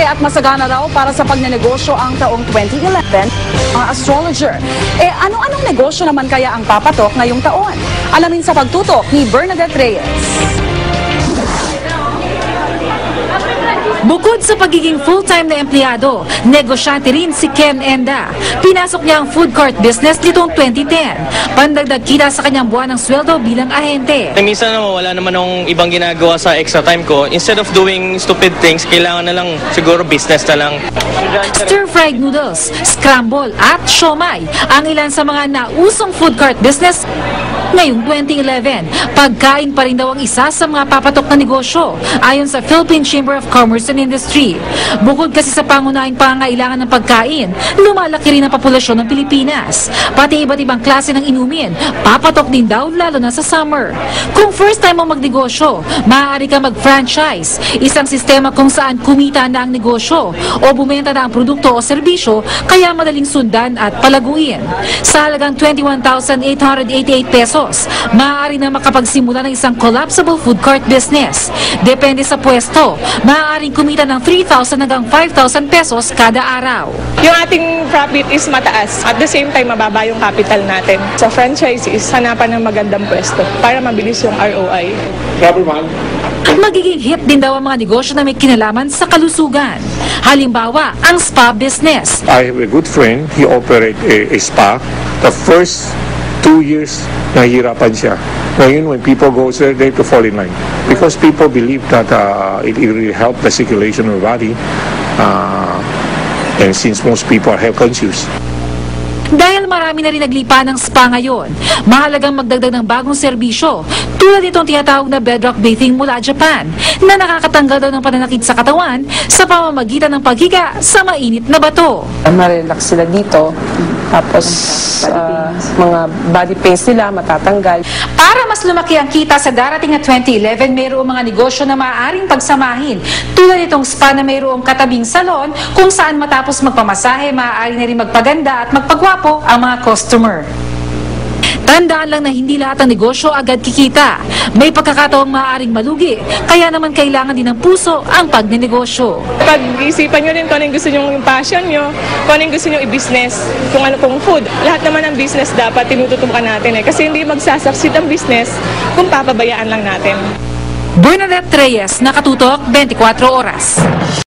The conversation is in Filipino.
at masagana raw para sa pagnenegosyo ang taong 2011, mga astrologer. Ano-anong negosyo naman kaya ang papatok ngayong taon? Alamin sa pagtutok ni Bernadette Reyes. Bukod sa pagiging full-time na empleyado, negosyante rin si Ken Enda. Pinasok niya ang food court business nitong 2010. Pandagdag kita sa kanyang buwan ng sweldo bilang ahente. Minsan wala naman akong ibang ginagawa sa extra time ko. Instead of doing stupid things, kailangan na lang siguro business na lang. Stir-fried noodles, scramble at siomai ang ilan sa mga nausong food court business ngayong 2011. Pagkain pa rin daw ang isa sa mga papatok na negosyo ayon sa Philippine Chamber of Commerce and Industry. Bukod kasi sa pangunahing pangangailangan ng pagkain, lumalaki rin ang populasyon ng Pilipinas. Pati iba't ibang klase ng inumin, papatok din daw lalo na sa summer. Kung first time mo magnegosyo, maaari ka mag-franchise, isang sistema kung saan kumita na ang negosyo o bumenta na ang produkto o serbisyo kaya madaling sundan at palaguin. Sa halagang 21,888 pesos, maaari na makapagsimula ng isang collapsible food court business. Depende sa pwesto, maaaring kumita ng 3,000 hanggang 5,000 pesos kada araw. Yung ating profit is mataas. At the same time, mababa yung capital natin. Sa franchise is hanapan ng magandang pwesto para mabilis yung ROI. Magiging hit din daw ang mga negosyo na may kinalaman sa kalusugan. Halimbawa, ang spa business. I have a good friend, he operate a spa. The first 2 years, nahihirapan siya. Ngayon, when people go there, they have to fall in line. Because people believe that it will help the circulation of the body. And since most people are health conscious. Dahil marami na rin naglipa ng spa ngayon, mahalagang magdagdag ng bagong serbisyo tulad itong tinatawag na bedrock bathing mula Japan na nakakatanggal daw ng pananakit sa katawan sa pamamagitan ng paghiga sa mainit na bato. Marelax sila dito, tapos mga body pains nila matatanggal. Para mas lumaki ang kita sa darating na 2011, mayroong mga negosyo na maaaring pagsamahin tulad itong spa na mayroong katabing salon kung saan matapos magpamasahe, maaari na rin magpaganda at magpagwapo ang mga customer. Tandaan lang na hindi lahat ng negosyo agad kikita. May pagkakataong maaaring malugi, kaya naman kailangan din ng puso ang pagnenegosyo. Pag-isipan nyo rin kung ano yung gusto nyo, yung passion nyo, kung ano yung gusto nyo i-business, kung ano pong food. Lahat naman ng business dapat tinututukan natin kasi hindi magsasucceed ang business kung papabayaan lang natin. Bernadette Reyes, Nakatutok, 24 Oras.